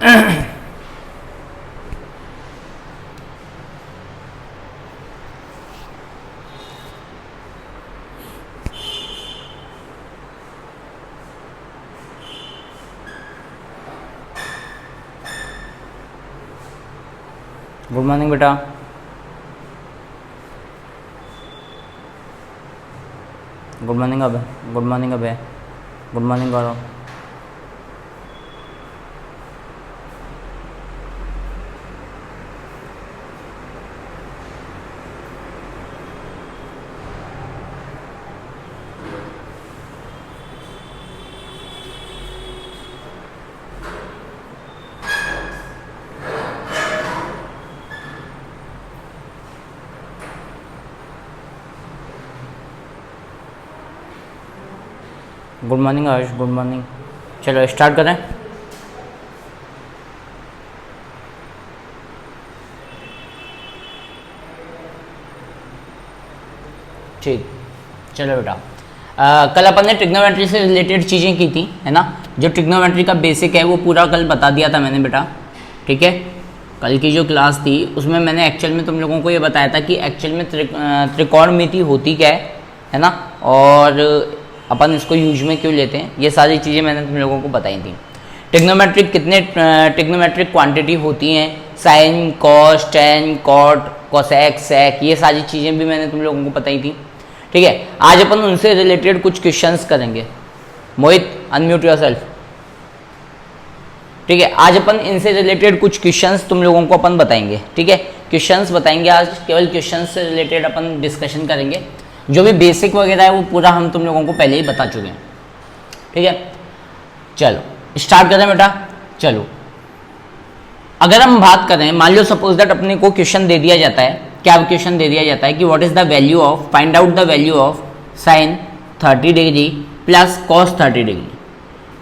Good morning बेटा। Good morning अबे, good morning अबे, good morning Gaurav. Good morning Ayush, good morning. चलो स्टार्ट करें। ठीक, चलो बेटा। कल अपन ने ट्रिग्नोमेट्री से रिलेटेड चीज़ें की थी, है ना। जो ट्रिग्नोमेट्री का बेसिक है वो पूरा कल बता दिया था मैंने बेटा, ठीक है। कल की जो क्लास थी उसमें मैंने एक्चुअल में तुम लोगों को ये बताया था कि एक्चुअल में त्रिकोणमिति होती क्या है ना, और अपन इसको यूज में क्यों लेते हैं, ये सारी चीज़ें मैंने तुम लोगों को बताई थी। ट्रिग्नोमेट्रिक कितने ट्रिग्नोमेट्रिक क्वांटिटी होती हैं, sine, cos, tan, cot, cosec, sec, ये सारी चीज़ें भी मैंने तुम लोगों को बताई थी, ठीक है। आज अपन उनसे रिलेटेड कुछ क्वेश्चंस करेंगे। मोहित अनम्यूट योरसेल्फ, ठीक है। आज अपन इनसे रिलेटेड कुछ क्वेश्चंस तुम लोगों को अपन बताएंगे, ठीक है। क्वेश्चंस बताएंगे आज, केवल क्वेश्चंस से रिलेटेड अपन डिस्कशन करेंगे। जो भी बेसिक वगैरह है वो पूरा हम तुम लोगों को पहले ही बता चुके हैं, ठीक है। चलो स्टार्ट करें बेटा। चलो अगर हम बात करें, मान लो सपोज दैट अपने को क्वेश्चन दे दिया जाता है, क्या क्वेश्चन दे दिया जाता है कि what is the value of, find out the value of sine 30 degree plus cos 30 degree.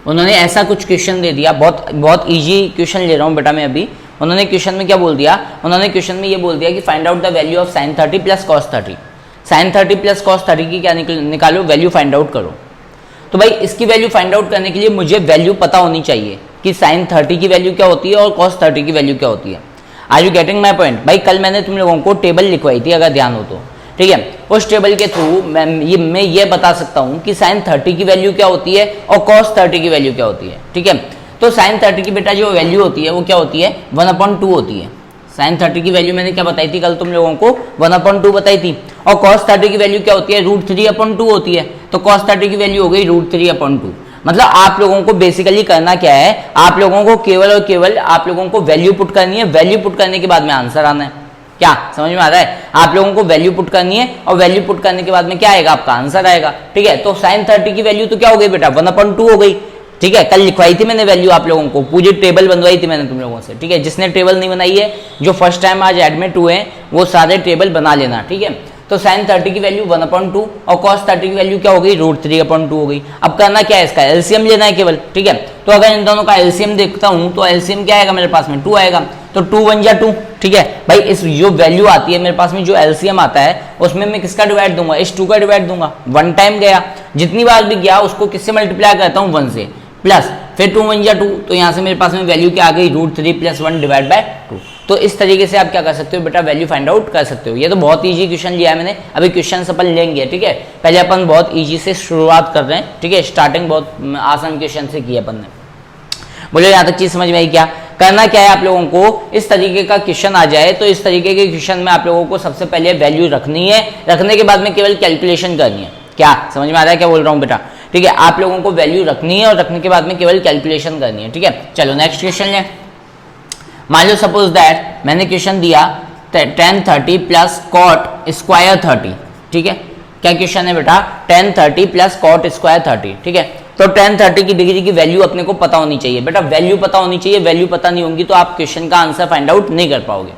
उन्होंने ऐसा कुछ क्वेश्चन दे दिया, बहुत ईजी क्वेश्चन ले रहा हूँ बेटा मैं अभी। उन्होंने क्वेश्चन में क्या बोल दिया, उन्होंने क्वेश्चन में ये बोल दिया कि find out the value of sine 30 plus cos 30। Sine 30 plus cos 30 की क्या निकालो, वैल्यू फाइंड आउट करो। तो भाई इसकी वैल्यू फाइंड आउट करने के लिए मुझे वैल्यू पता होनी चाहिए कि साइन 30 की वैल्यू क्या होती है और कॉस 30 की वैल्यू क्या होती है। Are you getting my point. भाई कल मैंने तुम लोगों को टेबल लिखवाई थी, अगर ध्यान हो तो, ठीक है। उस टेबल के थ्रू मैं ये बता सकता हूँ कि साइन 30 की वैल्यू क्या होती है और कॉस 30 की वैल्यू क्या होती है, ठीक है। तो साइन 30 की बेटा जो वैल्यू होती है वो क्या होती है, 1/2 होती है। साइन 30 की वैल्यू मैंने क्या बताई थी कल तुम लोगों को, 1/2 बताई थी। और cos 30 की वैल्यू क्या होती है, √3/2 होती है। तो cos 30 की वैल्यू हो गई √3/2। मतलब आप लोगों को बेसिकली करना क्या है, आप लोगों को केवल और केवल आप लोगों को वैल्यू पुट करनी है। वैल्यू पुट करने के बाद में आंसर आना है। क्या समझ में आ रहा है? आप लोगों को वैल्यू पुट करनी है और वैल्यू पुट करने के बाद में क्या आएगा, आपका आंसर आएगा, ठीक है। तो साइन 30 की वैल्यू तो क्या हो गई बेटा, 1/2 हो गई, ठीक है। कल लिखवाई थी मैंने वैल्यू आप लोगों को, पूरी टेबल बनवाई थी मैंने तुम लोगों से, ठीक है। जिसने टेबल नहीं बनाई है, जो फर्स्ट टाइम आज एडमिट हुए हैं, वो सारे टेबल बना लेना, ठीक है। तो साइन 30 की वैल्यू 1/2 और cos 30 की वैल्यू क्या हो गई, √3/2 हो गई। अब करना क्या है, इसका एलसीएम लेना है केवल, ठीक है। तो अगर इन दोनों का एलसीएम देखता हूं तो एलसीएम क्या आएगा मेरे पास में, 2 आएगा। तो 2 1 जा 2, ठीक है। भाई इस जो वैल्यू आती है मेरे पास में, जो एलसीएम आता है, उसमें मैं किसका डिवाइड दूंगा, इस 2 का डिवाइड दूंगा। 1 टाइम गया, जितनी बार भी गया उसको किससे मल्टीप्लाई करता हूँ, 1 से, प्लस फिर 2 1 जा 2। तो यहाँ से मेरे पास में वैल्यू क्या आ गई, √3 + 1 डिवाइड बाय 2। तो इस तरीके से आप क्या कर सकते हो बेटा, वैल्यू फाइंड आउट कर सकते हो। ये तो बहुत इजी क्वेश्चन लिया है मैंने, अभी क्वेश्चन अपन लेंगे, ठीक है। पहले अपन बहुत इजी से शुरुआत कर रहे हैं, ठीक है। स्टार्टिंग बहुत आसान क्वेश्चन से की अपन ने। बोलो यहाँ तक चीज समझ में आई क्या? करना क्या है आप लोगों को, इस तरीके का क्वेश्चन आ जाए तो इस तरीके के क्वेश्चन में आप लोगों को सबसे पहले वैल्यू रखनी है, रखने के बाद में केवल कैलकुलेशन करनी है। क्या समझ में आ रहा है क्या बोल रहा हूँ बेटा, ठीक है। आप लोगों को वैल्यू रखनी है और रखने के बाद में केवल कैलकुलेशन करनी है, ठीक है। चलो नेक्स्ट क्वेश्चन ले। मान लो सपोज दैट मैंने क्वेश्चन दिया tan 30 प्लस कॉट स्क्वायर 30, ठीक है। क्या क्वेश्चन है बेटा, tan 30 प्लस कॉट स्क्वायर 30, ठीक है। तो tan 30 की डिग्री की वैल्यू अपने को पता होनी चाहिए बेटा, वैल्यू पता होनी चाहिए। वैल्यू पता नहीं होगी तो आप क्वेश्चन का आंसर फाइंड आउट नहीं कर पाओगे,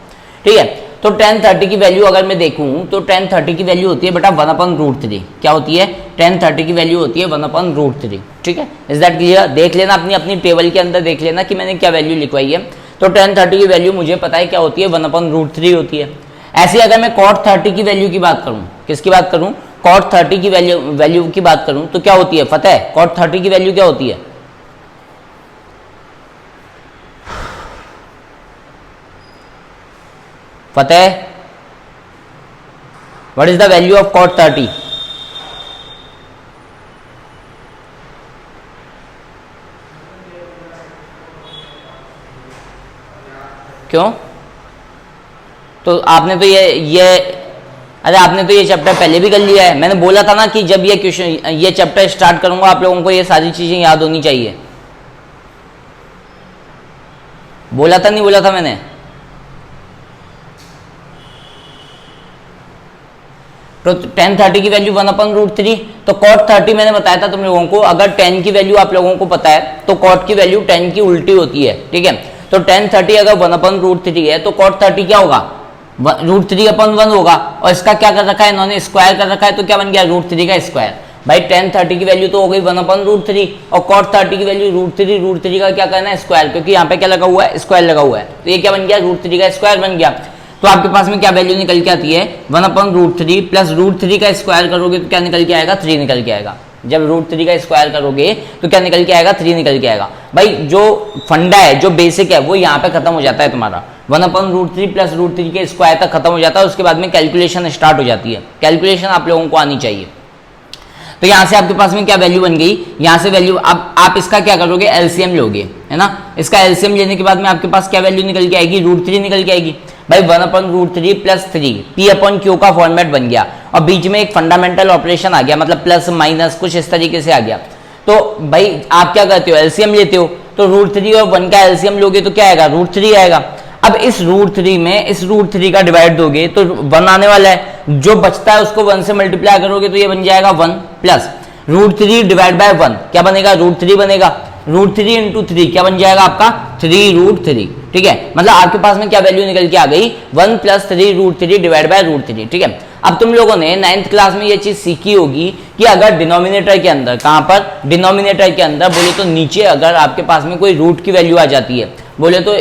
ठीक है। तो tan 30 की वैल्यू अगर मैं देखूं तो tan 30 की वैल्यू होती है बेटा 1/√3। क्या होती है, tan 30 की वैल्यू होती है 1/√3, ठीक है। Is that clear? देख लेना अपनी अपनी टेबल के अंदर, देख लेना कि मैंने क्या वैल्यू लिखवाई है। तो tan 30 की वैल्यू मुझे पता है क्या होती है, 1/√3 होती है। ऐसे अगर मैं cot 30 की वैल्यू की बात करूं, किसकी बात करूं, cot 30 की वैल्यू की बात करूं तो क्या होती है, पता है cot 30 की वैल्यू क्या होती है, Fateh, what is the value of cot 30? क्यों? तो आपने तो ये अरे आपने तो ये चैप्टर पहले भी कर लिया है। मैंने बोला था ना कि जब ये क्वेश्चन ये चैप्टर स्टार्ट करूंगा आप लोगों को ये सारी चीजें याद होनी चाहिए। बोला था नहीं बोला था मैंने? तो tan 30 की वैल्यू 1/√3, तो cot 30 मैंने बताया था तुम लोगों को, अगर tan की वैल्यू आप लोगों को पता है तो cot की वैल्यू tan की उल्टी होती है, ठीक है। तो tan 30 अगर 1/√3 है तो cot 30 क्या होगा? √3/1 होगा। और इसका क्या कर रखा है इन्होंने? स्क्वायर कर रखा है, तो क्या बन गया? √3 का स्क्वायर। भाई tan 30 की वैल्यू तो हो गई 1/√3 और cot 30 की वैल्यू √3 का क्या करना है? स्क्वायर, क्योंकि यहाँ पे क्या लगा हुआ है? स्क्वायर लगा हुआ है। तो ये क्या बन गया? √3 का स्क्वायर बन गया। तो आपके पास में क्या वैल्यू निकल के आती है? 1/√3 प्लस √3 का स्क्वायर करोगे तो क्या निकल के आएगा? 3 निकल के आएगा। जब √3 का स्क्वायर करोगे तो क्या निकल के आएगा? 3 निकल के आएगा। भाई जो फंडा है, जो बेसिक है, वो यहाँ पे खत्म हो जाता है तुम्हारा। 1/√3 प्लस √3 के स्क्वायर तक खत्म हो जाता है। उसके बाद में कैलकुलेशन स्टार्ट हो जाती है। कैलकुलेशन आप लोगों को आनी चाहिए। तो यहाँ से आपके पास में क्या वैल्यू बन गई? यहाँ से वैल्यू आप इसका क्या करोगे? एलसीएम लोगे, है ना। इसका एलसीएम लेने के बाद में आपके पास क्या वैल्यू निकल के आएगी? √3 निकल के आएगी। भाई 1/√3 प्लस 3 P/Q का फॉर्मेट बन गया और बीच में एक फंडामेंटल ऑपरेशन आ गया, मतलब प्लस माइनस कुछ इस तरीके से आ गया। तो भाई आप क्या करते हो? एलसीएम लेते हो। तो √3 और 1 का एलसीएम लोगे तो क्या आएगा? √3 आएगा। अब इस √3 में इस √3 का डिवाइड दोगे तो 1 आने वाला है। जो बचता है उसको 1 से मल्टीप्लाई करोगे तो ये बन जाएगा 1 प्लस √3 डिवाइड बाय 1 क्या बनेगा? √3 बनेगा। √3 इंटू 3 क्या बन जाएगा आपका? 3√3, ठीक है। मतलब आपके पास में क्या वैल्यू निकल के आ गई? 1 प्लस 3√3 डिवाइड बाय √3, ठीक है। अब तुम लोगों ने 9th क्लास में ये चीज सीखी होगी कि अगर डिनोमिनेटर के अंदर, कहां पर? डिनोमिनेटर के अंदर बोले तो नीचे अगर आपके पास में कोई रूट की वैल्यू आ जाती है, बोले तो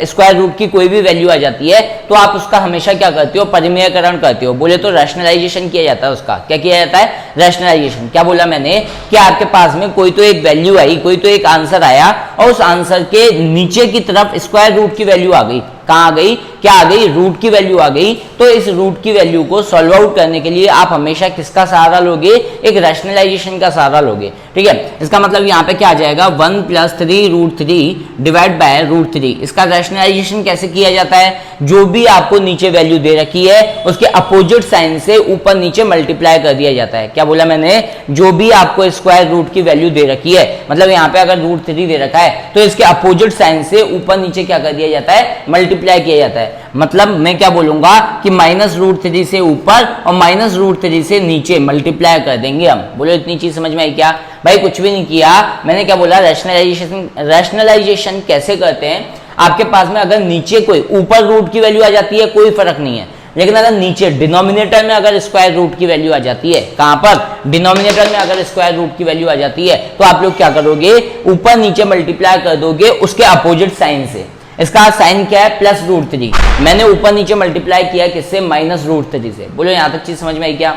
स्क्वायर रूट की कोई भी वैल्यू आ जाती है, तो आप उसका हमेशा क्या करते हो? परिमेयकरण करते हो। बोले तो रैशनलाइजेशन किया जाता है उसका। क्या किया जाता है? रैशनलाइजेशन। क्या बोला मैंने? कि आपके पास में कोई तो एक वैल्यू आई, कोई तो एक आंसर आया और उस आंसर के नीचे की तरफ स्क्वायर रूट की वैल्यू आ गई। कहाँ आ गई? क्या आ गई? रूट की वैल्यू आ गई। तो इस रूट की वैल्यू को सॉल्व आउट करने के लिए आप हमेशा किसका सहारा लोगे? एक रैशनलाइजेशन का सहारा लोगे, ठीक है। इसका मतलब यहाँ पे क्या आ जाएगा? 1 प्लस 3√3 डिवाइड बाय √3। इसका रैशनलाइजेशन कैसे किया जाता है? जो भी आपको नीचे वैल्यू दे रखी है उसके अपोजिट साइन से ऊपर नीचे मल्टीप्लाई कर दिया जाता है। क्या बोला मैंने? जो भी आपको स्क्वायर रूट की वैल्यू दे रखी है, मतलब यहाँ पे अगर √3 दे रखा है तो इसके अपोजिट साइन से ऊपर नीचे क्या कर दिया जाता है? मल्टीप्लाई किया जाता है। मतलब मैं क्या बोलूंगा कि -√3 से ऊपर और -√3 से नीचे मल्टीप्लाई कर देंगे हम। बोलो इतनी चीज समझ में आई क्या? भाई कुछ भी नहीं किया मैंने। क्या बोला? रैशनलाइजेशन कैसे करते हैं? आपके पास में अगर नीचे कोई, ऊपर रूट की वैल्यू आ जाती है कोई फर्क नहीं है, लेकिन अगर नीचे डिनोमिनेटर में अगर स्क्वायर रूट की वैल्यू आ जाती है, कहां पर? डिनोमिनेटर में अगर स्क्वायर रूट की वैल्यू आ जाती है तो आप लोग क्या करोगे? ऊपर नीचे मल्टीप्लाई कर दोगे उसके अपोजिट साइन से। इसका साइन क्या है? +√3। मैंने ऊपर नीचे मल्टीप्लाई किया किससे? -√3 से। बोलो यहां तक चीज समझ में आई क्या?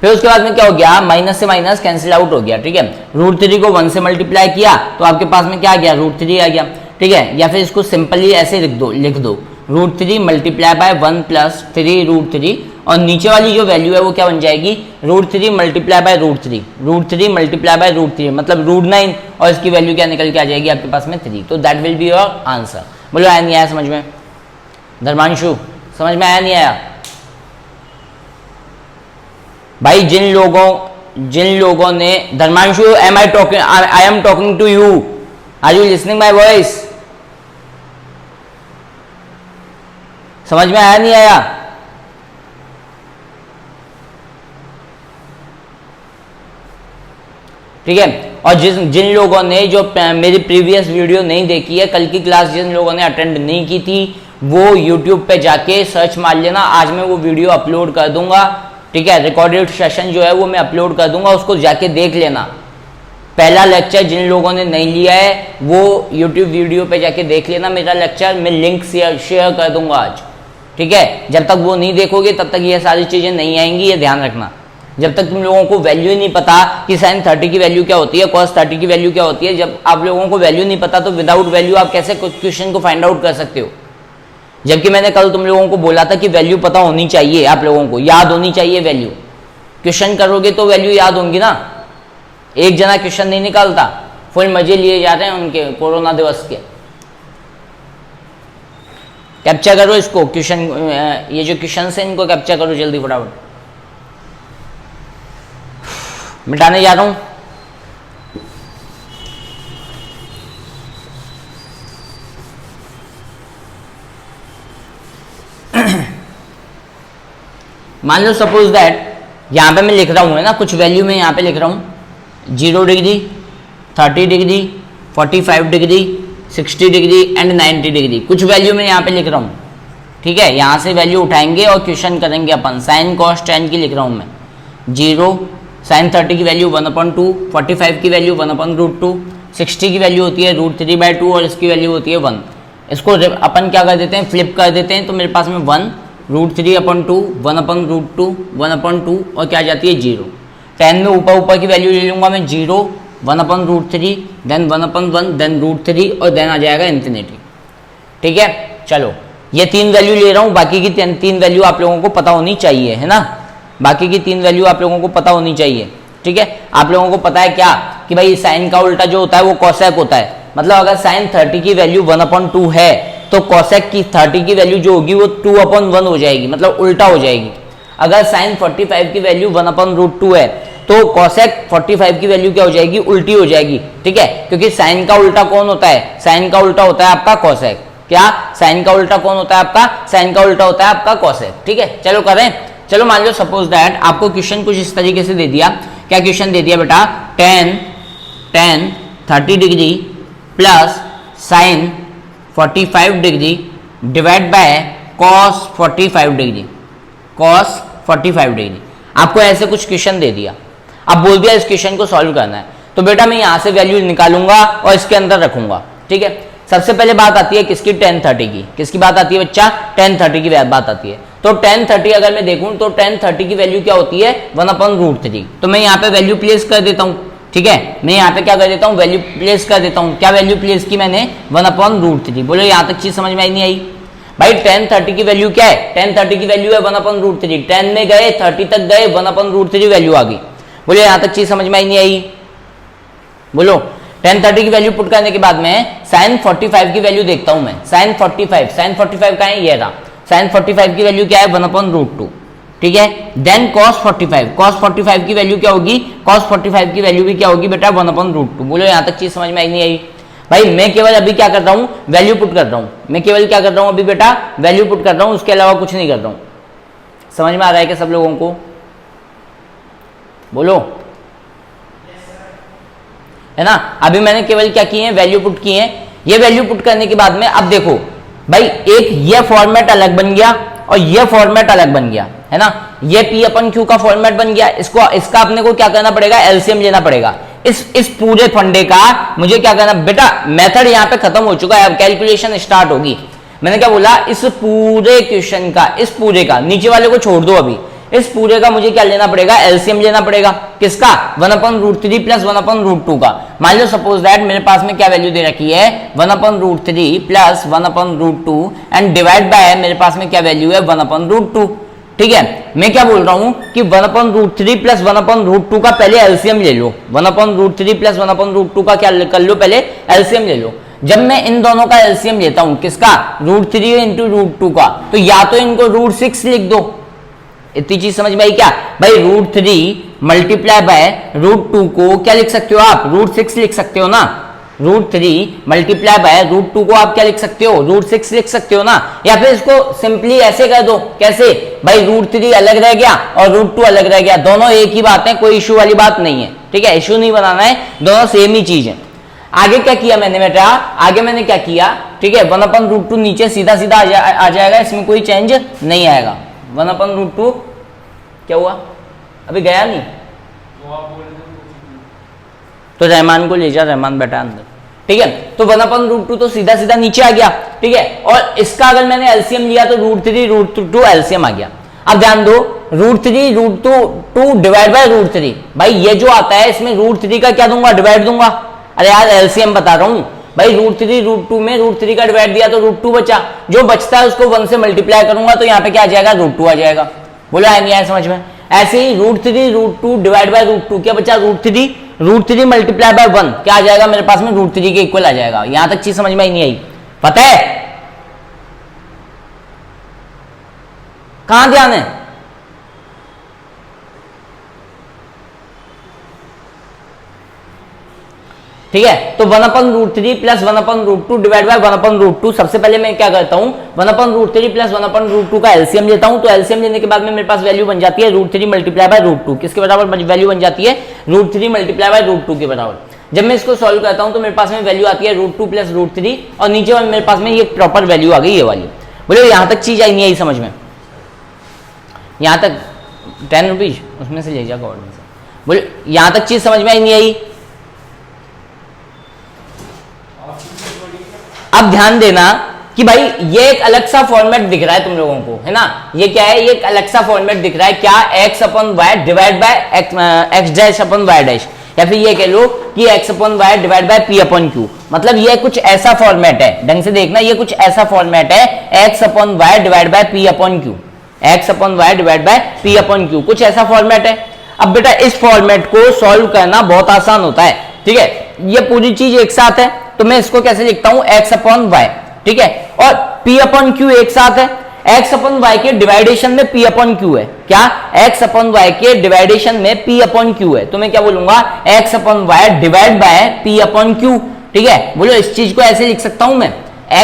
फिर उसके बाद में क्या हो गया? माइनस से माइनस कैंसिल आउट हो गया, ठीक है। √3 को 1 से मल्टीप्लाई किया तो आपके पास में क्या आ गया? √3 आ गया, ठीक है। या फिर इसको सिंपली ऐसे लिख दो √3 मल्टीप्लाई बाय 1 प्लस 3√3 और नीचे वाली जो वैल्यू है वो क्या बन जाएगी? √3 मल्टीप्लाई बाय √3, √3 मल्टीप्लाई बाय √3 मतलब √9 और इसकी वैल्यू क्या निकल के आ जाएगी आपके पास में? 3। तो that will be your answer. बोलो आया नहीं आया समझ में? धर्मांशु समझ में आया नहीं आया? भाई जिन लोगों ने, Dharmanshu I am talking to you, are you listening my voice? समझ में आया नहीं आया? ठीक है। और जिन लोगों ने जो मेरी प्रीवियस वीडियो नहीं देखी है, कल की क्लास जिन लोगों ने अटेंड नहीं की थी, वो YouTube पे जाके सर्च मार लेना। आज मैं वो वीडियो अपलोड कर दूंगा, ठीक है। रिकॉर्डेड सेशन जो है वो मैं अपलोड कर दूंगा, उसको जाके देख लेना। पहला लेक्चर जिन लोगों ने नहीं लिया है वो YouTube वीडियो पे जाके देख लेना मेरा लेक्चर। मैं लिंक शेयर कर दूंगा आज, ठीक है। जब तक वो नहीं देखोगे तब तक ये सारी चीजें नहीं आएंगी, ये ध्यान रखना। जब तक तुम लोगों को वैल्यू ही नहीं पता कि sin 30 की वैल्यू क्या होती है, cos 30 की वैल्यू क्या होती है, जब आप लोगों को वैल्यू नहीं पता तो विदाउट वैल्यू आप कैसे क्वेश्चन को फाइंड आउट कर सकते हो? जबकि मैंने कल तुम लोगों को बोला था कि वैल्यू पता होनी चाहिए, आप लोगों को याद होनी चाहिए वैल्यू। क्वेश्चन करोगे तो वैल्यू याद होंगी ना। एक जना क्वेश्चन नहीं निकालता, फुल मजे लिए जा रहे हैं उनके कोरोना दिवस के। कैप्चर करो इसको, क्वेश्चन, ये जो क्वेश्चन है इनको कैप्चर करो जल्दी फटाफट। मिटाने जा रहा हूं। मान लो सपोज दैट यहां पे मैं लिख रहा हूं, है ना, कुछ वैल्यू में यहां पे लिख रहा हूं 0 degree, 30 degree, 45 degree, 60 degree and 90 degree, कुछ वैल्यू में यहां पे लिख रहा हूं। ठीक है, यहां से वैल्यू उठाएंगे और क्वेश्चन करेंगे अपन। साइन कॉस टेन की लिख रहा हूं मैं 0, साइन 30 की वैल्यू 1/2, 45 की वैल्यू 1/√2, 60 की वैल्यू होती है √3/2 और इसकी वैल्यू होती है 1। इसको अपन क्या कर देते हैं, फ्लिप कर देते हैं, तो मेरे पास में 1 √3/2, 1/√2, 1/2 और क्या आ जाती है 0। 10 में ऊपर की वैल्यू ले लूंगा मैं 0, 1/√3, देन 1/1, देन √3 और देन आ जाएगा इन्फिनिटी। ठीक है, चलो ये 3 वैल्यू ले रहा हूँ, बाकी की 3 वैल्यू आप लोगों को पता होनी चाहिए, है ना। बाकी की 3 वैल्यू आप लोगों को पता होनी चाहिए। ठीक है, आप लोगों को पता है क्या कि भाई साइन का उल्टा जो होता है वो कॉसेक होता है। मतलब अगर साइन 30 की वैल्यू 1/2 है तो कॉसेक की 30 की वैल्यू जो होगी वो 2/1 हो जाएगी, मतलब उल्टा हो जाएगी। अगर साइन 45 की वैल्यू 1/√2 है तो कॉसेक 45 की वैल्यू क्या हो जाएगी, उल्टी हो जाएगी। ठीक है, क्योंकि साइन का उल्टा कौन होता है, साइन का उल्टा होता है आपका कॉसेक। क्या साइन का उल्टा कौन होता है आपका, साइन का उल्टा होता है आपका कॉसेक। ठीक है, चलो करें। चलो मान लो सपोज दैट आपको क्वेश्चन कुछ इस तरीके से दे दिया। क्या क्वेश्चन दे दिया बेटा, tan 30 degree plus sign 45 degree divide by cos 45 degree, cos 45 degree. आपको ऐसे कुछ क्वेश्चन दे दिया, अब बोल दिया इस क्वेश्चन को सॉल्व करना है। तो बेटा मैं यहां से वैल्यू निकालूंगा और इसके अंदर रखूंगा। ठीक है, सबसे पहले बात आती है किसकी, tan 30 की। किसकी बात आती है बच्चा, tan 30 की बात आती है। तो tan 30 अगर मैं देखूं तो tan 30 की वैल्यू क्या होती है 1/√3। तो मैं यहाँ पे वैल्यू प्लेस कर देता हूँ। ठीक है, मैं यहाँ पे क्या कर देता हूँ, वैल्यू प्लेस कर देता हूँ। क्या वैल्यू प्लेस की मैंने 1/√3। बोलो यहाँ तक चीज समझ में आई नहीं आई भाई। tan 30 की वैल्यू क्या है, tan 30 की वैल्यू है 1/√3। 10 में गए 30 तक गए 1/√3 वैल्यू आ गई। बोलो यहाँ तक चीज समझ में आई नहीं आई। बोलो tan 30 की वैल्यू पुट करने के बाद में sin 45 की वैल्यू देखता हूं मैं। sin 45 का है ये रहा। sin 45 की वैल्यू क्या है 1/√2। ठीक है, देन cos 45 की वैल्यू क्या होगी, cos 45 की वैल्यू भी क्या होगी बेटा 1/√2। बोलो यहाँ तक चीज समझ में आई नहीं आई भाई। मैं केवल अभी क्या कर रहा हूँ, वैल्यू पुट कर रहा हूँ। मैं केवल क्या कर रहा हूँ अभी बेटा, वैल्यू पुट कर रहा हूँ, उसके अलावा कुछ नहीं कर रहा हूँ। समझ में आ रहा है क्या सब लोगों को, बोलो, है ना। अभी मैंने केवल क्या किए हैं, वैल्यू पुट किए हैं। ये वैल्यू पुट करने के बाद में अब देखो भाई, एक ये फॉर्मेट अलग बन गया और ये फॉर्मेट अलग बन गया, है ना। ये P/Q का फॉर्मेट बन गया। इसका अपने को क्या करना पड़ेगा, एलसीएम लेना पड़ेगा। इस पूरे फंडे का मुझे क्या करना बेटा, मेथड यहाँ पे खत्म हो चुका है, अब कैलकुलेशन स्टार्ट होगी। मैंने क्या बोला, इस पूरे क्वेश्चन का, इस पूरे का, नीचे वाले को छोड़ दो अभी, इस पूरे का मुझे क्या लेना पड़ेगा, एलसीएम लेना पड़ेगा। किसका, 1/√3 प्लस 1/√2 का। मान लो सपोज दैट मेरे पास में क्या वैल्यू दे रखी है 1/√3 प्लस 1/√2 एंड डिवाइड बाय मेरे पास में क्या वैल्यू है 1/√2। ठीक है, मैं क्या बोल रहा हूं कि 1/√3 प्लस 1/√2 का पहले एलसीएम ले लो। 1/√3 प्लस 1/√2 का क्या कर लो, पहले एलसीएम ले लो। जब मैं इन दोनों का एलसीएम लेता हूं, किसका, √3 इंटू √2 का, तो या तो इनको √6 लिख दो। इतनी चीज समझ में आई क्या भाई। √3 मल्टीप्लाई बाय √2 को क्या लिख सकते हो आप, √6 लिख सकते हो ना। √3 मल्टीप्लाई बाय √2 को आप क्या लिख सकते हो, √6 लिख सकते हो ना। या फिर इसको सिंपली ऐसे कर दो, कैसे भाई, √3 अलग रह गया और √2 अलग रह गया, दोनों एक ही बात है, कोई इशू वाली बात नहीं है। ठीक है, इशू नहीं बनाना है, दोनों सेम ही चीज है। आगे क्या किया मैंने बेटा, आगे मैंने क्या किया, ठीक है, 1/√2 नीचे सीधा सीधा आ जाएगा, इसमें कोई चेंज नहीं आएगा। 1/√2 क्या हुआ, अभी गया नहीं तो रहमान को ले जा, रहमान बैठा अंदर। ठीक है, तो 1/√2 तो सीधा सीधा नीचे आ गया। ठीक है, और इसका अगर मैंने एलसीएम लिया तो √3 √2 एलसीएम आ गया। अब ध्यान दो, √3 √2 डिवाइड बाय √3, भाई ये जो आता है इसमें √3 का क्या दूंगा, डिवाइड दूंगा। अरे यार एलसीएम बता रहा हूं, भाई √3 में √3 का डिवाइड दिया तो √2 बचा, जो बचता है उसको 1 से मल्टीप्लाई करूंगा तो यहाँ पे क्या आ जाएगा, √2 आ जाएगा। बोलो आया नहीं आया समझ में? ऐसे ही √3 डिवाइड बाय √2 क्या बचा, √3 मल्टीप्लाई बाय 1 क्या आ जाएगा मेरे पास में, √3 के इक्वल आ जाएगा। यहां तक चीज समझ में ही नहीं आई, पता है कहां ध्यान है? ठीक है, तो 1/√3 प्लस 1/√2 डिवाइड बाय 1/√2। सबसे पहले मैं क्या करता हूं, 1/√3 प्लस 1/√2 का एलसीएम लेता हूं। तो एलसीएम लेने के बाद में मेरे पास वैल्यू बन जाती है √3 मल्टीप्लाई बाय √2। किसके बराबर वैल्यू बन जाती है, √3 मल्टीप्लाई बाय √2 के बराबर। जब मैं इसको सॉल्व करता हूं तो मेरे पास में वैल्यू आती है √2 प्लस √3 और नीचे वाले मेरे पास में ये प्रॉपर वैल्यू आ गई, ये वाली। बोले यहां तक चीज आई नहीं आई समझ में? यहां तक 10 रुपीज उसमें से ले जा गवर्नमेंट से। बोले यहां तक चीज समझ में आई नहीं आई? अब ध्यान देना कि भाई ये एक अलग सा फॉर्मेट दिख रहा है तुम लोगों को, है ना? ये क्या है, ये एक अलग सा फॉर्मेट दिख रहा है, क्या, x/y डिवाइड बाय x'/y', या फिर ये कह लो कि x/y डिवाइड बाय p/q। मतलब ये कुछ ऐसा फॉर्मेट है, ढंग से देखना, ये कुछ ऐसा फॉर्मेट है, x/y divide by p/q, x/y divide by p/q, कुछ ऐसा फॉर्मेट है। अब बेटा इस फॉर्मेट को सॉल्व करना बहुत आसान होता है, ठीक है? ये पूरी चीज एक साथ है तो मैं इसको कैसे लिखता हूं, x/y, ठीक है, और p/q एक साथ है। x/y के डिवाइडेशन में p/q है, क्या, x/y के डिवाइडेशन में p/q है, तो मैं क्या बोलूंगा, x/y डिवाइड बाय p/q, ठीक है? बोलो इस चीज को ऐसे लिख सकता हूं मैं,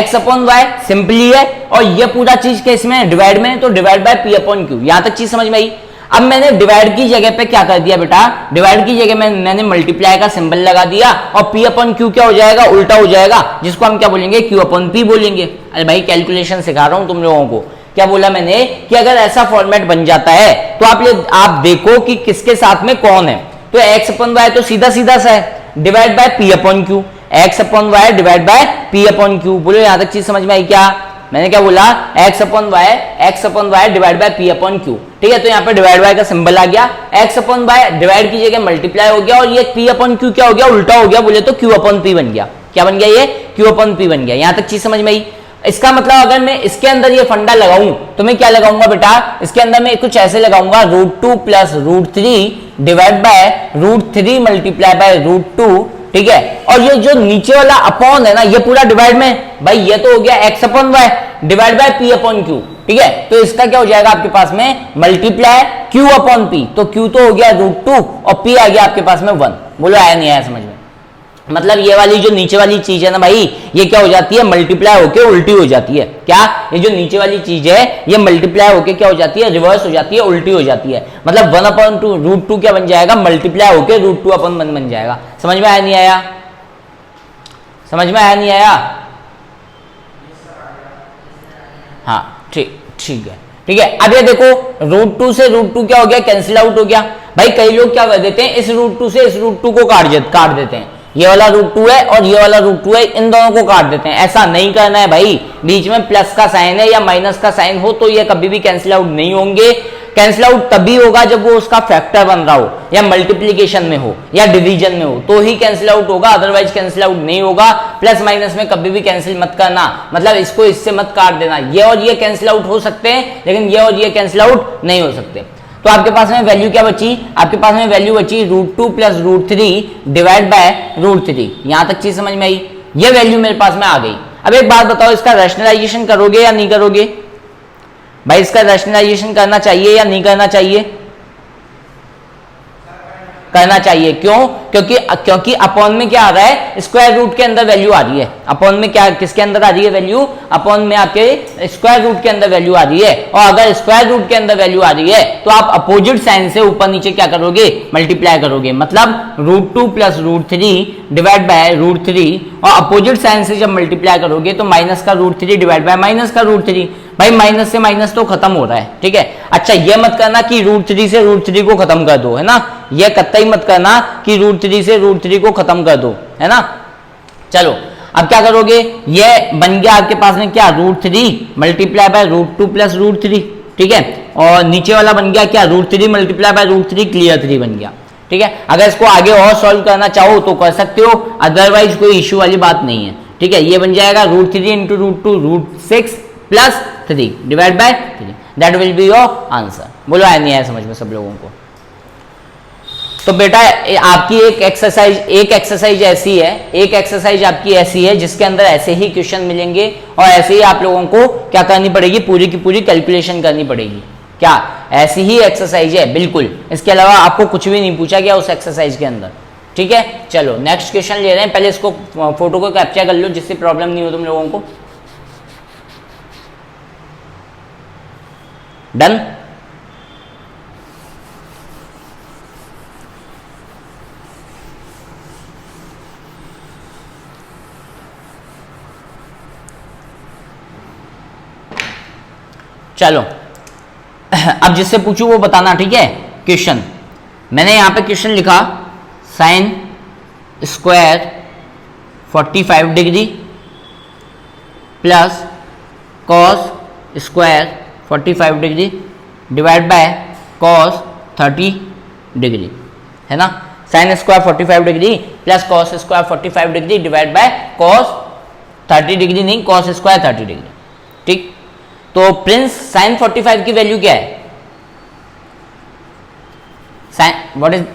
x/y सिंपली है और ये पूरा चीज किस में, डिवाइड में, तो डिवाइड बाय p/q। यहां तक चीज समझ में आई? अब मैंने डिवाइड की जगह पे क्या कर दिया बेटा, डिवाइड की जगह में मैंने मल्टीप्लाई का सिंबल लगा दिया और p/q क्या हो जाएगा, उल्टा हो जाएगा, जिसको हम क्या बोलेंगे, q/p बोलेंगे। अरे भाई कैलकुलेशन सिखा रहा हूं तुम लोगों को। क्या बोला मैंने कि अगर ऐसा फॉर्मेट बन जाता है तो आप देखो कि किसके साथ में कौन है। तो x/y तो सीधा सीधा सा है, divide by p/q, x/y divide by p/q। बोलो यहां तक चीज समझ में आई क्या? मैंने क्या बोला, x/y डिवाइड बाय p/q, ठीक है? तो यहाँ पे डिवाइड बाय का सिंबल आ गया, x/y डिवाइड की जगह मल्टीप्लाई हो गया और ये p/q क्या हो गया, उल्टा हो गया, बोले तो q/p बन गया। क्या बन गया, ये q/p बन गया। यहां तक चीज समझ में आई? इसका मतलब अगर मैं इसके अंदर ये फंडा लगाऊं तो मैं क्या लगाऊंगा बेटा, इसके अंदर मैं कुछ ऐसे लगाऊंगा, √2 plus √3 divide by √3 multiply by √2, ठीक है? और ये जो नीचे वाला अपॉन है ना, ये पूरा डिवाइड में, भाई ये तो हो गया x/y डिवाइड बाय p/q, ठीक है? तो इसका क्या हो जाएगा आपके पास में, मल्टीप्लाई q/p, तो q तो हो गया √2 और p आ गया आपके पास में 1। बोलो आया नहीं आया समझ में? मतलब ये वाली जो नीचे वाली चीज है ना भाई, ये क्या हो जाती है, मल्टीप्लाई होके उल्टी हो जाती है। क्या, ये जो नीचे वाली चीज है ये मल्टीप्लाई होके क्या हो जाती है, रिवर्स हो जाती है, उल्टी हो जाती है। मतलब 1/2 √2 क्या बन जाएगा, मल्टीप्लाई होके √2/1 बन जाएगा। समझ में आया नहीं आया? समझ में आया नहीं आया? हाँ ठीक है, ठीक है। अब ये देखो √2 से √2 क्या हो गया, कैंसिल आउट हो गया। भाई कई लोग क्या कर देते हैं, इस √2 से इस √2 को काट देते हैं, ये वाला √2 है और ये वाला √2 है, इन दोनों को काट देते हैं। ऐसा नहीं करना है भाई, बीच में प्लस का साइन है या माइनस का साइन हो तो ये कभी भी कैंसिल आउट नहीं होंगे। कैंसिल आउट तभी होगा जब वो उसका फैक्टर बन रहा हो या मल्टीप्लीकेशन में हो या डिवीजन में हो, तो ही कैंसिल आउट होगा, अदरवाइज कैंसिल आउट नहीं होगा। प्लस माइनस में कभी भी कैंसिल मत करना, मतलब इसको इससे मत काट देना। ये और ये कैंसिल आउट हो सकते हैं लेकिन ये और ये कैंसिल आउट नहीं हो सकते। तो आपके पास में वैल्यू क्या बची, आपके पास में वैल्यू बची √2 प्लस √3 डिवाइड बाय √3। यहां तक चीज समझ में आई? ये वैल्यू मेरे पास में आ गई। अब एक बात बताओ, इसका रैशनलाइजेशन करोगे या नहीं करोगे? भाई इसका रैशनलाइजेशन करना चाहिए या नहीं करना चाहिए? करना चाहिए। क्यों? क्योंकि अपॉन में क्या आ रहा है, स्क्वायर रूट के अंदर वैल्यू आ रही है। अपॉन में क्या, किसके अंदर आ रही है वैल्यू, अपॉन में आपके स्क्वायर रूट के अंदर वैल्यू आ रही है। और अगर स्क्वायर रूट के अंदर वैल्यू आ रही है तो आप अपोजिट साइन से ऊपर नीचे क्या करोगे, मल्टीप्लाई करोगे। मतलब √2 प्लस √3 डिवाइड बाय √3 और अपोजिट साइन से जब मल्टीप्लाई करोगे तो माइनस का √3 डिवाइड बाय माइनस का √3। भाई माइनस से माइनस तो खत्म हो रहा है, ठीक है? अच्छा ये मत करना कि √3 से √3 को खत्म कर दो, है ना? ये कतई मत करना कि √3 से √3 को खत्म कर दो, है ना? चलो अब क्या करोगे, ये बन गया आपके पास में क्या, √3 मल्टीप्लाई बाय √2 प्लस √3, ठीक है? और नीचे वाला बन गया क्या, √3 मल्टीप्लाई बाय √3 क्लियर 3 बन गया, ठीक है? अगर इसको आगे और सॉल्व करना चाहो तो कर सकते हो, अदरवाइज कोई इश्यू वाली बात नहीं है। ठीक है, ये बन जाएगा √3 into √2 √6 plus 3 divide by 3, that will be your answer. बोलो आया नहीं आया समझ में सब लोगों को? तो बेटा आपकी एक एक्सरसाइज ऐसी है, एक एक्सरसाइज आपकी ऐसी है जिसके अंदर ऐसे ही क्वेश्चन मिलेंगे और ऐसे ही आप लोगों को क्या करनी पड़ेगी, पूरी की पूरी कैलकुलेशन करनी पड़ेगी। क्या ऐसी ही एक्सरसाइज है बिल्कुल, इसके अलावा आपको कुछ भी नहीं पूछा गया उस एक्सरसाइज के अंदर। ठीक है, चलो नेक्स्ट क्वेश्चन ले रहे हैं। पहले इसको फोटो को कैप्चर कर लो जिससे प्रॉब्लम नहीं हो तुम लोगों को। डन? चलो अब जिससे पूछू वो बताना, ठीक है। क्वेश्चन मैंने यहां पे क्वेश्चन लिखा, sign square 45 degree plus cos square 45 degree divide by cos 30 degree, है ना। Sign square 45 degree plus cos square 45 degree divide by cos 30 degree, नहीं कॉस स्क्वायर 30 डिग्री। ठीक, तो प्रिंस साइन 45 की वैल्यू क्या है? साइन व्हाट इज,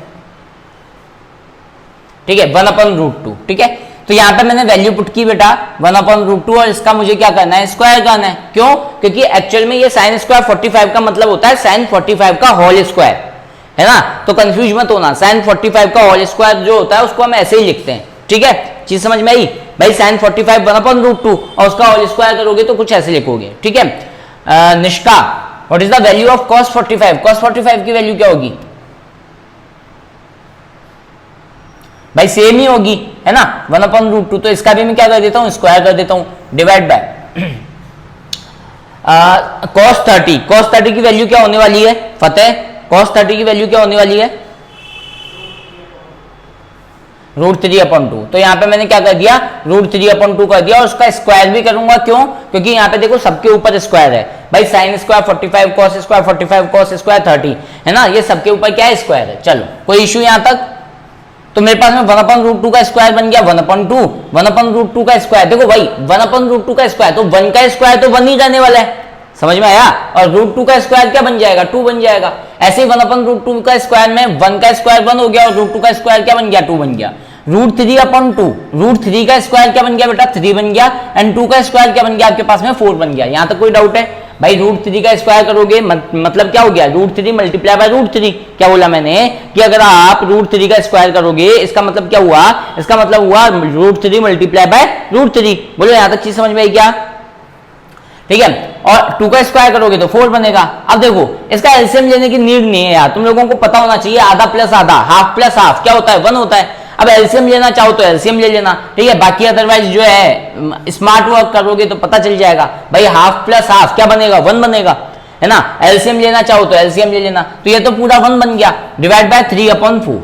ठीक है 1/√2। ठीक है, तो यहां पे मैंने वैल्यू पुट की बेटा 1/√2 और इसका मुझे क्या करना है, स्क्वायर करना है। क्यों? क्योंकि एक्चुअल में ये साइन स्क्वायर 45 का मतलब होता है साइन 45 का होल स्क्वायर, है ना। तो कंफ्यूज मत होना, साइन 45 का होल स्क्वायर जो होता है उसको हम ऐसे ही लिखते हैं। ठीक है, चीज समझ में आई भाई? साइन 45 1/√2 और उसका होल स्क्वायर करोगे तो कुछ ऐसे लिखोगे। ठीक है, Nishka what is the value of cos 45? cos 45 की वैल्यू क्या होगी भाई? सेम ही होगी, है ना, 1/√2। तो इसका भी मैं क्या कर देता हूं, स्क्वायर कर देता हूं डिवाइड बाय cos 30 की वैल्यू क्या होने वाली है फतेह? cos 30 की वैल्यू क्या होने वाली है? √3/2। तो यहाँ पे मैंने क्या कर दिया, √3/2 कर दिया और उसका स्क्वायर भी करूंगा। क्यों? क्योंकि यहाँ पे देखो सबके ऊपर स्क्वायर है भाई, sign square 45 cos square 45 cos square 30, है ना, ये सबके ऊपर क्या है, स्क्वायर है। चलो कोई इश्यू यहाँ तक? तो मेरे पास में 1/√2 का स्क्वायर बन गया 1/2 का स्क्वायर। देखो भाई 1/√2 का स्क्वायर, तो 1 का स्क्वायर तो 1 ही जाने वाला है, समझ में आया। और √2 का स्क्वायर क्या बन जाएगा, 2 बन जाएगा। ऐसे ही 1/√2 का स्क्वायर में 1 का स्क्वायर 1 हो गया और √2 का स्क्वायर क्या बन गया, 2 बन गया। √3/2, √3 का स्क्वायर क्या बन गया बेटा, 3 बन गया। एंड 2 का स्क्वायर क्या बन गया आपके पास में, 4 बन गया। यहां तक कोई डाउट है भाई? √3 का स्क्वायर करोगे मतलब क्या हो गया, √3 मल्टीप्लाई बाय √3। क्या बोला मैंने कि अगर आप √3 का स्क्वायर करोगे इसका मतलब क्या हुआ, इसका मतलब हुआ √3 मल्टीप्लाई बाय √3। बोलो यहां तक चीज समझ में आई क्या? ठीक है, और 2 का स्क्वायर करोगे तो 4 बनेगा। अब देखो इसका एलसीएम लेने की नीड नहीं है यार, तुम लोगों को पता होना चाहिए आधा प्लस आधा, हाफ प्लस हाफ क्या होता है, 1 होता है। अब एलसीएम लेना चाहो तो एलसीएम ले लेना, ठीक है। बाकी अदरवाइज जो है स्मार्ट वर्क करोगे तो पता चल जाएगा भाई, हाफ प्लस हाफ क्या बनेगा, 1 बनेगा, है ना। एलसीएम लेना चाहो तो एलसीएम ले लेना, तो ये तो पूरा 1 बन गया डिवाइड बाय 3/4।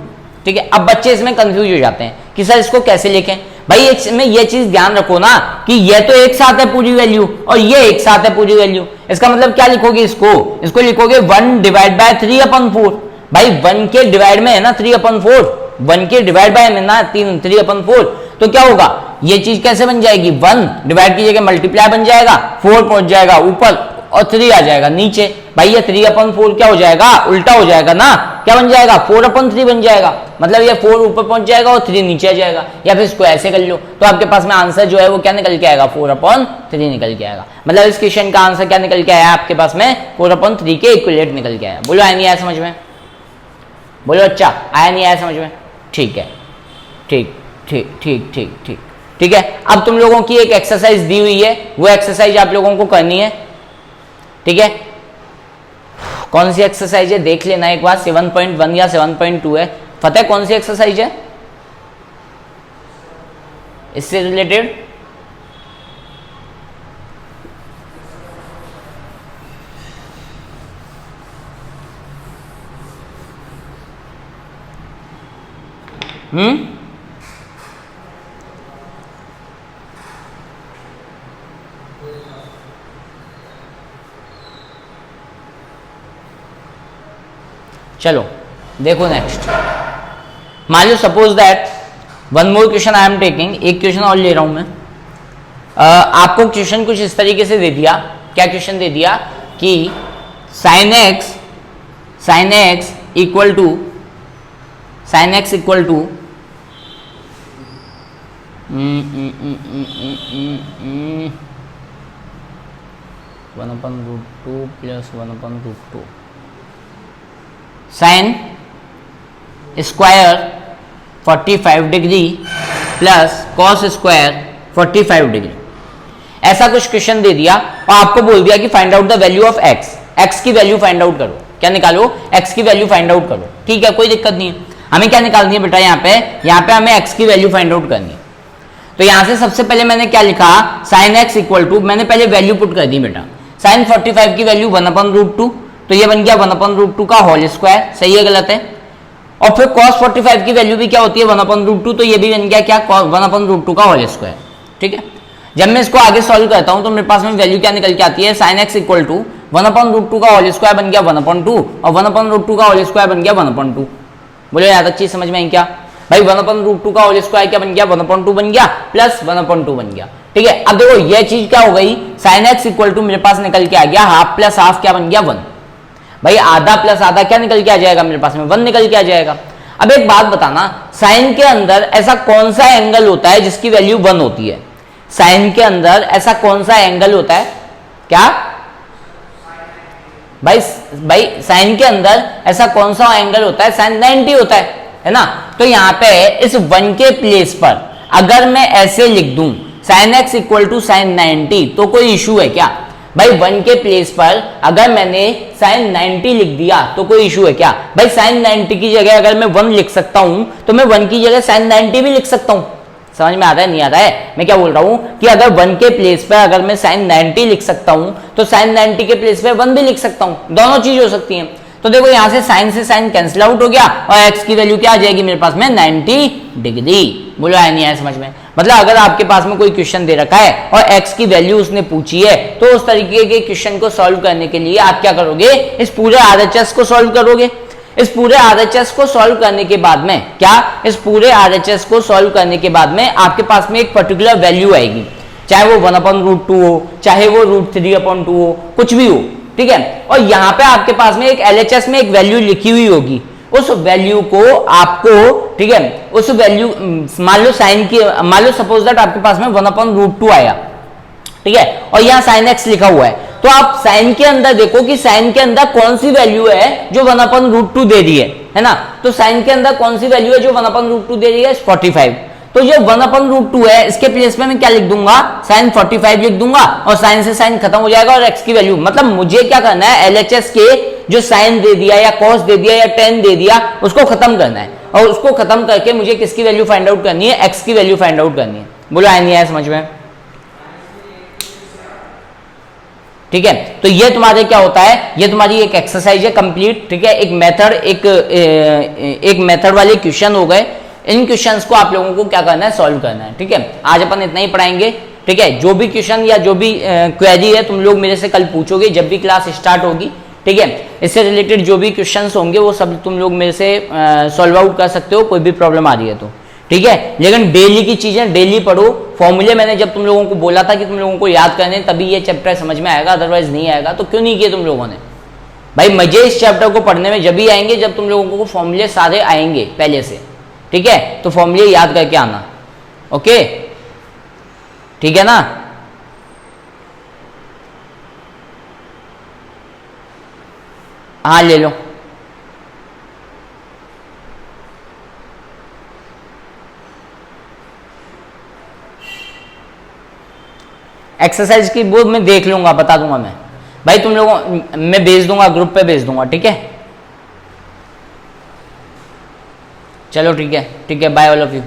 ठीक है, अब बच्चे इसमें कंफ्यूज हो जाते हैं कि सर इसको कैसे लिखें। भाई इसमें ये चीज ध्यान रखो ना कि ये तो एक साथ है पूरी वैल्यू और ये एक साथ है पूरी वैल्यू। इसका मतलब क्या लिखोगे, इसको लिखोगे 1 डिवाइड बाय 3/4। भाई 1 के डिवाइड में है ना 3/4, 1 के डिवाइड बाय में ना 3/4, तो क्या होगा, ये चीज कैसे बन जाएगी, 1 डिवाइड की जगह मल्टीप्लाई बन जाएगा, 4 पहुंच जाएगा ऊपर और 3 आ जाएगा नीचे। भाई ये 3/4 क्या हो जाएगा, उल्टा हो जाएगा ना, क्या बन जाएगा, 4/3 बन जाएगा। मतलब ये 4 ऊपर पहुंच जाएगा और 3 नीचे आ जाएगा। या फिर इसको ऐसे कर लो तो आपके पास में आंसर जो है वो क्या निकल के आएगा, 4/3 निकल के आएगा। मतलब इस क्वेश्चन का आंसर क्या निकल के आया आपके पास में, 4/3 के इक्विवेलेंट निकल के आया। बोलो आया नहीं आया समझ में, बोलो अच्छा आया नहीं आया समझ में। ठीक है, ठीक ठीक ठीक ठीक ठीक ठीक है। अब तुम लोगों की एक एक्सरसाइज दी हुई है, वो एक्सरसाइज आप लोगों को करनी है, ठीक है। कौन सी एक्सरसाइज है देख लेना एक बार, 7.1 या 7.2 है। फतेह कौन सी एक्सरसाइज है इससे रिलेटेड, चलो देखो नेक्स्ट। मान लो suppose that one more question I am taking, एक क्वेश्चन और ले रहा हूं मैं, आपको क्वेश्चन कुछ इस तरीके से दे दिया, क्या क्वेश्चन दे दिया कि sine x equal to 1/√2 plus 1/√2 sine square 45 degree plus cos square 45 degree, ऐसा कुछ क्वेश्चन दे दिया और आपको बोल दिया कि find out the value of x की वैल्यू फाइंड आउट करो। क्या निकालो? एक्स की वैल्यू फाइंड आउट करो। ठीक है, कोई दिक्कत नहीं है। हमें क्या निकालनी है बेटा? यहाँ पे हमें एक्स की वैल्यू फाइंड आउट करनी है। तो यहां से सबसे पहले मैंने क्या लिखा, साइन एक्स इक्वल टू, मैंने पहले वैल्यू पुट कर दी बेटा, साइन 45 की वैल्यू 1/√2, तो ये बन गया 1/√2 का होल स्क्वायर। सही है गलत है? और फिर cos 45 की वैल्यू भी क्या होती है 1/√2, तो ये भी बन गया क्या 1/√2 का होल स्क्वायर। ठीक है, जब मैं इसको आगे सॉल्व करता हूं तो मेरे पास में वैल्यू क्या निकल के आती है, साइन एक्स इक्वल टू 1/√2 का होल स्क्वायर बन गया 1/2 और 1/√2 का होल स्क्वायर बन गया 1/2। बोलो याद तक चीज समझ में आई क्या भाई? 1/√2 का होल स्क्वायर क्या बन गया 1/2 बन गया प्लस 1/2 बन गया। ठीक है, अब देखो ये चीज क्या हो गई, साइन एक्स इक्वल टू मेरे पास निकल के आ गया हाफ प्लस हाफ क्या बन गया 1। भाई आधा प्लस आधा क्या निकल के आ जाएगा मेरे पास में 1 निकल के आ जाएगा। अब एक बात बताना, साइन के अंदर ऐसा कौन सा एंगल होता है जिसकी वैल्यू 1 होती है? साइन के अंदर ऐसा कौन सा एंगल होता है? क्या भाई साइन के अंदर ऐसा कौन सा एंगल होता है? साइन 90 होता है ना? तो यहां पे इस 1 के प्लेस पर अगर मैं ऐसे लिख दूं sine x equal to sine 90, तो कोई इशू है क्या? भाई 1 के प्लेस पर अगर मैंने साइन 90 लिख दिया तो कोई इशू है क्या? भाई साइन 90 की जगह अगर मैं 1 लिख सकता हूं तो मैं 1 की जगह साइन 90 भी लिख सकता हूं। समझ में आता है नहीं आता है? मैं क्या बोल रहा हूं कि अगर 1 के प्लेस पर अगर मैं साइन 90 लिख सकता हूं तो साइन 90 के प्लेस पे 1 भी लिख सकता हूं, दोनों चीज हो सकती हैं। तो देखो यहां से साइन कैंसिल आउट हो गया और एक्स की वैल्यू क्या आ जाएगी मेरे पास में 90 डिग्री। बोलो आया नहीं आया समझ में? मतलब अगर आपके पास में कोई क्वेश्चन दे रखा है और एक्स की वैल्यू उसने पूछी है तो उस तरीके के क्वेश्चन को सॉल्व करने के लिए आप क्या करोगे, इस पूरे आरएचएस को सॉल्व करोगे। इस पूरे आरएचएस को सॉल्व करने के बाद में क्या, इस पूरे आरएचएस को सॉल्व करने के बाद में आपके पास में एक पर्टिकुलर वैल्यू आएगी, चाहे वो 1/√2 हो, चाहे वो √3/2 हो, कुछ भी हो। ठीक है, और यहां पे आपके पास में एक एलएचएस में एक वैल्यू लिखी हुई होगी, उस वैल्यू को आपको, ठीक है, उस वैल्यू मान लो साइन की, मान लो सपोज दैट आपके पास में 1/√2 आया, ठीक है, और यहां साइन एक्स लिखा हुआ है, तो आप साइन के अंदर देखो कि साइन के अंदर कौन सी वैल्यू है जो 1/√2 दे रही है ना? तो साइन के अंदर कौन सी वैल्यू है जो 1/√2 दे रही है? 45। तो जो 1/√2 है इसके प्लेस में मैं क्या लिख दूंगा, साइन 45 लिख दूंगा और साइन से साइन खत्म हो जाएगा और एक्स की वैल्यू, मतलब मुझे क्या करना है, एलएचएस के जो साइन दे दिया या कॉस दे दिया या टेन दे दिया उसको खत्म करना है और उसको खत्म करके मुझे किसकी वैल्यू फाइंड आउट करनी है, एक्स की वैल्यू फाइंड आउट करनी है। बोलो आया नहीं आया समझ में? ठीक है, तो ये तुम्हारे क्या होता है, ये तुम्हारी एक एक्सरसाइज है कंप्लीट। ठीक है, एक मेथड, एक मेथड वाले क्वेश्चन हो गए। इन क्वेश्चंस को आप लोगों को क्या करना है, सॉल्व करना है। ठीक है, आज अपन इतना ही पढ़ाएंगे। ठीक है, जो भी क्वेश्चन या जो भी क्वेरी है तुम लोग मेरे से कल पूछोगे जब भी क्लास स्टार्ट होगी। ठीक है, इससे रिलेटेड जो भी क्वेश्चंस होंगे वो सब तुम लोग मेरे से सॉल्व आउट कर सकते हो, कोई भी प्रॉब्लम आ रही है तो। ठीक है, लेकिन डेली की चीजें डेली पढ़ो। फॉर्मूले मैंने जब तुम लोगों को बोला था कि तुम लोगों को याद करने तभी ये चैप्टर समझ में आएगा, अदरवाइज नहीं आएगा। तो क्यों नहीं किए तुम लोगों ने? भाई मजे इस चैप्टर को पढ़ने में जब भी आएंगे जब तुम लोगों को फॉर्मूले सारे आएंगे पहले से। ठीक है, तो फॉर्मूले याद करके आना। ओके, ठीक है ना? हाँ ले लो। एक्सरसाइज की वो मैं देख लूंगा, बता दूंगा मैं। भाई तुम लोगों मैं भेज दूंगा, ग्रुप पे भेज दूंगा। ठीक है, चलो ठीक है, ठीक है, बाय ऑल ऑफ यू।